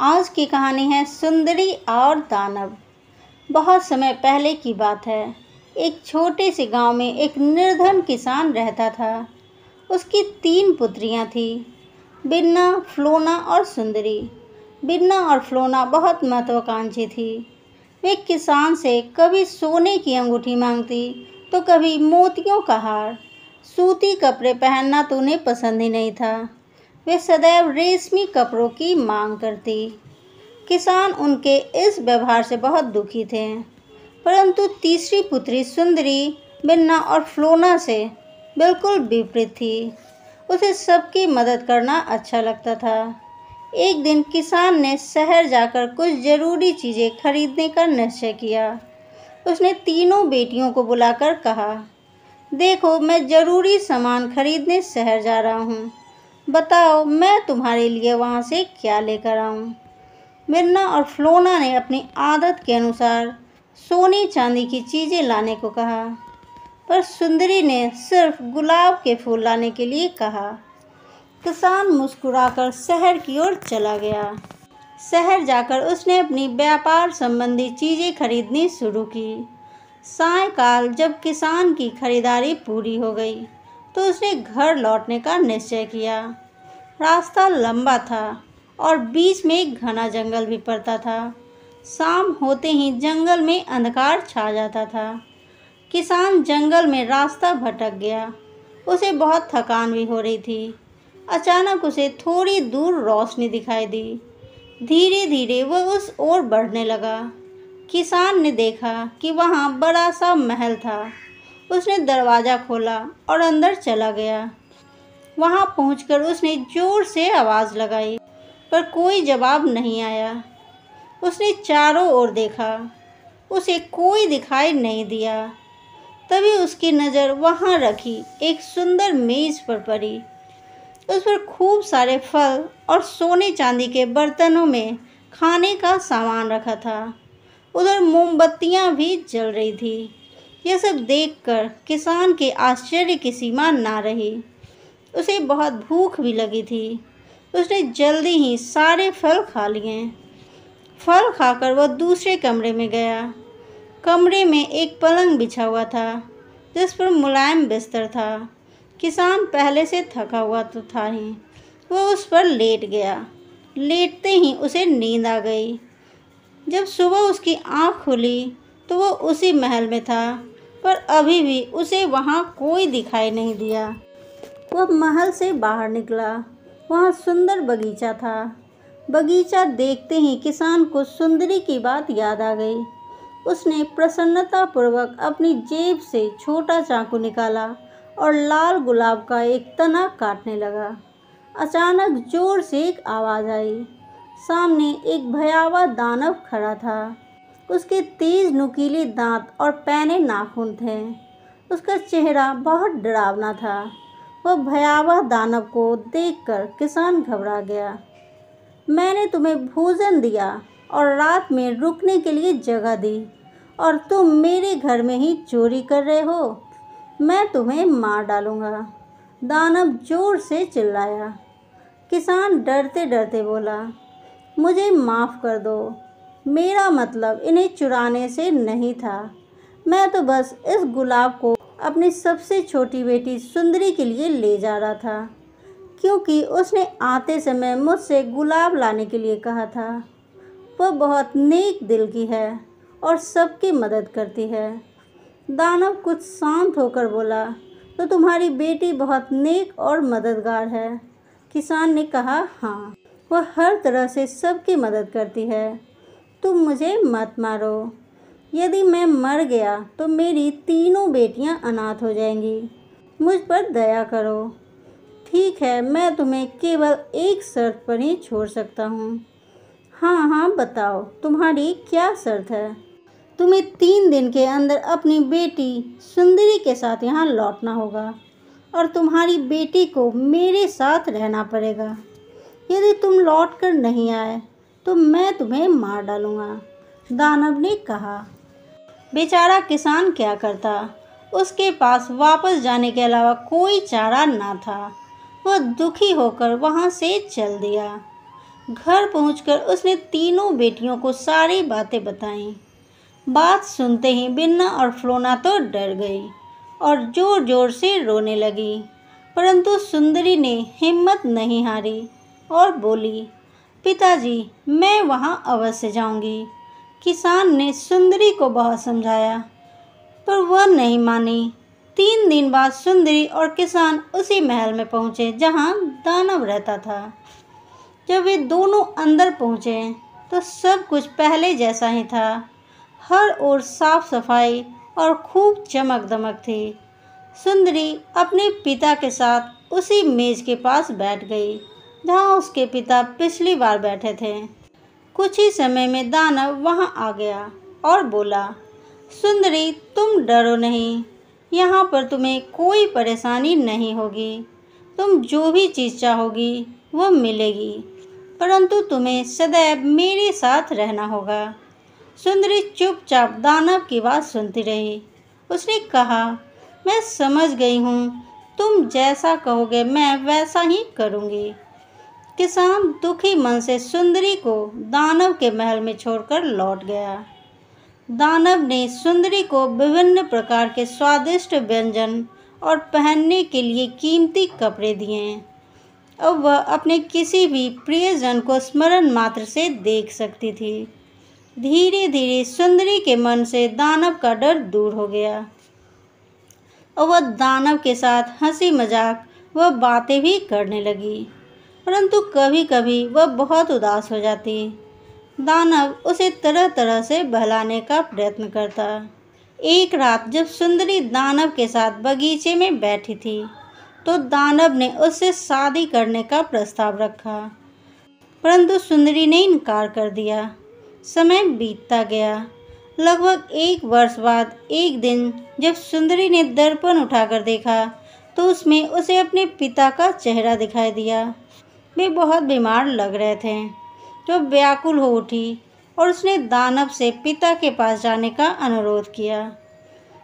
आज की कहानी है सुंदरी और दानव। बहुत समय पहले की बात है। एक छोटे से गांव में एक निर्धन किसान रहता था। उसकी 3 पुत्रियां थीं, बिन्ना, फ्लोना और सुंदरी। बिन्ना और फ्लोना बहुत महत्वाकांक्षी थी। वे किसान से कभी सोने की अंगूठी मांगती तो कभी मोतियों का हार। सूती कपड़े पहनना तो उन्हें पसंद ही नहीं था। वे सदैव रेशमी कपड़ों की मांग करती। किसान उनके इस व्यवहार से बहुत दुखी थे, परंतु तीसरी पुत्री सुंदरी बिन्ना और फ्लोना से बिल्कुल विपरीत थी। उसे सबकी मदद करना अच्छा लगता था। एक दिन किसान ने शहर जाकर कुछ जरूरी चीज़ें खरीदने का निश्चय किया। उसने तीनों बेटियों को बुलाकर कहा, देखो, मैं जरूरी सामान खरीदने शहर जा रहा हूँ। बताओ, मैं तुम्हारे लिए वहाँ से क्या लेकर आऊँ। बिन्ना और फ्लोना ने अपनी आदत के अनुसार सोने चांदी की चीज़ें लाने को कहा, पर सुंदरी ने सिर्फ गुलाब के फूल लाने के लिए कहा। किसान मुस्कुराकर शहर की ओर चला गया। शहर जाकर उसने अपनी व्यापार संबंधी चीज़ें खरीदनी शुरू की। सायंकाल जब किसान की खरीदारी पूरी हो गई तो उसने घर लौटने का निश्चय किया। रास्ता लंबा था और बीच में एक घना जंगल भी पड़ता था। शाम होते ही जंगल में अंधकार छा जाता था। किसान जंगल में रास्ता भटक गया। उसे बहुत थकान भी हो रही थी। अचानक उसे थोड़ी दूर रोशनी दिखाई दी। धीरे धीरे वह उस ओर बढ़ने लगा। किसान ने देखा कि वहाँ बड़ा सा महल था। उसने दरवाज़ा खोला और अंदर चला गया। वहाँ पहुंचकर उसने जोर से आवाज़ लगाई, पर कोई जवाब नहीं आया। उसने चारों ओर देखा, उसे कोई दिखाई नहीं दिया। तभी उसकी नज़र वहाँ रखी एक सुंदर मेज़ पर पड़ी। उस पर खूब सारे फल और सोने चांदी के बर्तनों में खाने का सामान रखा था। उधर मोमबत्तियाँ भी जल रही थी। यह सब देखकर किसान के आश्चर्य की सीमा ना रही। उसे बहुत भूख भी लगी थी। उसने जल्दी ही सारे फल खा लिए। फल खाकर वह दूसरे कमरे में गया। कमरे में एक पलंग बिछा हुआ था, जिस पर मुलायम बिस्तर था। किसान पहले से थका हुआ तो था ही। वह उस पर लेट गया। लेटते ही उसे नींद आ गई। जब सुबह उसकी आँख खुली तो वह उसी महल में था, पर अभी भी उसे वहाँ कोई दिखाई नहीं दिया। वह महल से बाहर निकला। वहाँ सुंदर बगीचा था। बगीचा देखते ही किसान को सुंदरी की बात याद आ गई। उसने प्रसन्नतापूर्वक अपनी जेब से छोटा चाकू निकाला और लाल गुलाब का एक तना काटने लगा। अचानक जोर से एक आवाज़ आई। सामने एक भयावह दानव खड़ा था। उसके तेज नुकीले दांत और पैने नाखून थे। उसका चेहरा बहुत डरावना था। वह भयावह दानव को देखकर किसान घबरा गया। मैंने तुम्हें भोजन दिया और रात में रुकने के लिए जगह दी, और तुम मेरे घर में ही चोरी कर रहे हो। मैं तुम्हें मार डालूंगा। दानव जोर से चिल्लाया। किसान डरते डरते बोला, मुझे माफ़ कर दो। मेरा मतलब इन्हें चुराने से नहीं था। मैं तो बस इस गुलाब को अपनी सबसे छोटी बेटी सुंदरी के लिए ले जा रहा था, क्योंकि उसने आते समय मुझसे गुलाब लाने के लिए कहा था। वह बहुत नेक दिल की है और सबकी मदद करती है। दानव कुछ शांत होकर बोला, तो तुम्हारी बेटी बहुत नेक और मददगार है। किसान ने कहा, हाँ, वह हर तरह से सबकी मदद करती है। तुम मुझे मत मारो। यदि मैं मर गया तो मेरी तीनों बेटियां अनाथ हो जाएंगी। मुझ पर दया करो। ठीक है, मैं तुम्हें केवल एक शर्त पर ही छोड़ सकता हूँ। हाँ हाँ, बताओ, तुम्हारी क्या शर्त है। तुम्हें 3 दिन के अंदर अपनी बेटी सुंदरी के साथ यहाँ लौटना होगा, और तुम्हारी बेटी को मेरे साथ रहना पड़ेगा। यदि तुम लौट कर नहीं आए तो मैं तुम्हें मार डालूंगा, दानव ने कहा। बेचारा किसान क्या करता। उसके पास वापस जाने के अलावा कोई चारा ना था। वह दुखी होकर वहाँ से चल दिया। घर पहुंचकर उसने तीनों बेटियों को सारी बातें बताईं। बात सुनते ही बिन्ना और फ्लोना तो डर गई और जोर जोर से रोने लगी, परंतु सुंदरी ने हिम्मत नहीं हारी और बोली, पिताजी, मैं वहाँ अवश्य जाऊंगी। किसान ने सुंदरी को बहुत समझाया, पर वह नहीं मानी। 3 दिन बाद सुंदरी और किसान उसी महल में पहुंचे जहाँ दानव रहता था। जब वे दोनों अंदर पहुंचे तो सब कुछ पहले जैसा ही था। हर ओर साफ सफाई और खूब चमक दमक थी। सुंदरी अपने पिता के साथ उसी मेज के पास बैठ गई जहाँ उसके पिता पिछली बार बैठे थे। कुछ ही समय में दानव वहाँ आ गया और बोला, सुंदरी, तुम डरो नहीं, यहाँ पर तुम्हें कोई परेशानी नहीं होगी। तुम जो भी चीज़ चाहोगी वह मिलेगी, परंतु तुम्हें सदैव मेरे साथ रहना होगा। सुंदरी चुपचाप दानव की बात सुनती रही। उसने कहा, मैं समझ गई हूँ, तुम जैसा कहोगे मैं वैसा ही करूँगी। किसान दुखी मन से सुंदरी को दानव के महल में छोड़कर लौट गया। दानव ने सुंदरी को विभिन्न प्रकार के स्वादिष्ट व्यंजन और पहनने के लिए कीमती कपड़े दिए। अब वह अपने किसी भी प्रियजन को स्मरण मात्र से देख सकती थी। धीरे धीरे सुंदरी के मन से दानव का डर दूर हो गया और वह दानव के साथ हंसी मजाक व बातें भी करने लगी, परंतु कभी कभी वह बहुत उदास हो जाती। दानव उसे तरह तरह से बहलाने का प्रयत्न करता। एक रात जब सुंदरी दानव के साथ बगीचे में बैठी थी तो दानव ने उससे शादी करने का प्रस्ताव रखा, परंतु सुंदरी ने इनकार कर दिया। समय बीतता गया। लगभग 1 वर्ष बाद एक दिन जब सुंदरी ने दर्पण उठाकर देखा तो उसमें उसे अपने पिता का चेहरा दिखाई दिया। वे बहुत बीमार लग रहे थे। जो व्याकुल हो उठी और उसने दानव से पिता के पास जाने का अनुरोध किया।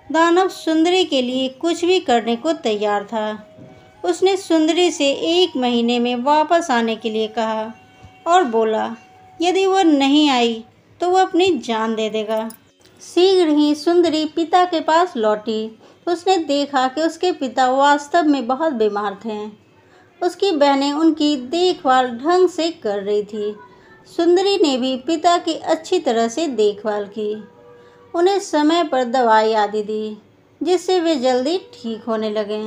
दानव सुंदरी के लिए कुछ भी करने को तैयार था। उसने सुंदरी से 1 महीने में वापस आने के लिए कहा और बोला, यदि वह नहीं आई तो वह अपनी जान दे देगा। शीघ्र ही सुंदरी पिता के पास लौटी। उसने देखा कि उसके पिता वास्तव में बहुत बीमार थे। उसकी बहनें उनकी देखभाल ढंग से कर रही थी। सुंदरी ने भी पिता की अच्छी तरह से देखभाल की। उन्हें समय पर दवाई आदि दी, जिससे वे जल्दी ठीक होने लगे।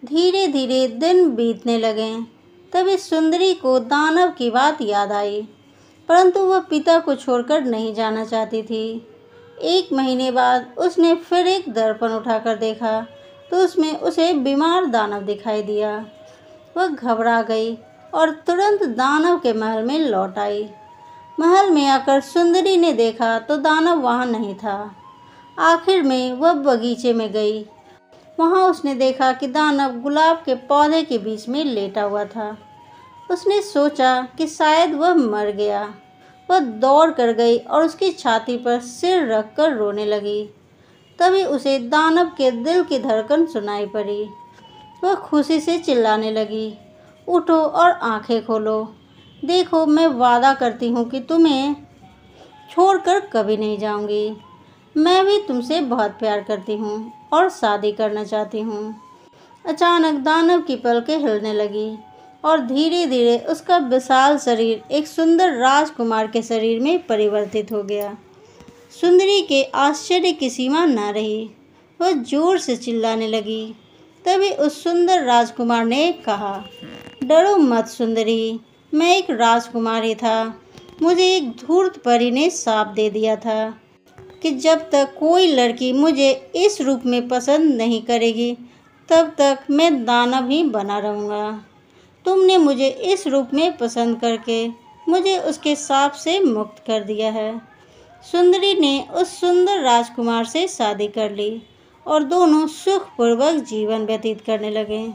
धीरे धीरे दिन बीतने लगे। तभी सुंदरी को दानव की बात याद आई, परंतु वह पिता को छोड़कर नहीं जाना चाहती थी। 1 महीने बाद उसने फिर एक दर्पण उठाकर देखा तो उसमें उसे बीमार दानव दिखाई दिया। वह घबरा गई और तुरंत दानव के महल में लौट आई। महल में आकर सुंदरी ने देखा तो दानव वहाँ नहीं था। आखिर में वह बगीचे में गई। वहाँ उसने देखा कि दानव गुलाब के पौधे के बीच में लेटा हुआ था। उसने सोचा कि शायद वह मर गया। वह दौड़ कर गई और उसकी छाती पर सिर रखकर रोने लगी। तभी उसे दानव के दिल की धड़कन सुनाई पड़ी। वह खुशी से चिल्लाने लगी, उठो और आंखें खोलो। देखो, मैं वादा करती हूँ कि तुम्हें छोड़कर कभी नहीं जाऊँगी। मैं भी तुमसे बहुत प्यार करती हूँ और शादी करना चाहती हूँ। अचानक दानव की पलकें हिलने लगी और धीरे धीरे उसका विशाल शरीर एक सुंदर राजकुमार के शरीर में परिवर्तित हो गया। सुंदरी के आश्चर्य की सीमा न रही। वह जोर से चिल्लाने लगी। तभी उस सुंदर राजकुमार ने कहा, डरो मत सुंदरी, मैं एक राजकुमारी था। मुझे एक धूर्त परी ने शाप दे दिया था कि जब तक कोई लड़की मुझे इस रूप में पसंद नहीं करेगी तब तक मैं दानव ही बना रहूँगा। तुमने मुझे इस रूप में पसंद करके मुझे उसके शाप से मुक्त कर दिया है। सुंदरी ने उस सुंदर राजकुमार से शादी कर ली और दोनों सुखपूर्वक जीवन व्यतीत करने लगे।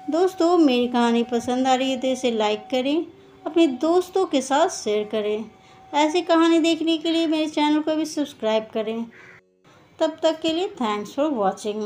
दोस्तों, मेरी कहानी पसंद आ रही है तो इसे लाइक करें, अपने दोस्तों के साथ शेयर करें। ऐसी कहानी देखने के लिए मेरे चैनल को भी सब्सक्राइब करें। तब तक के लिए थैंक्स फॉर वॉचिंग।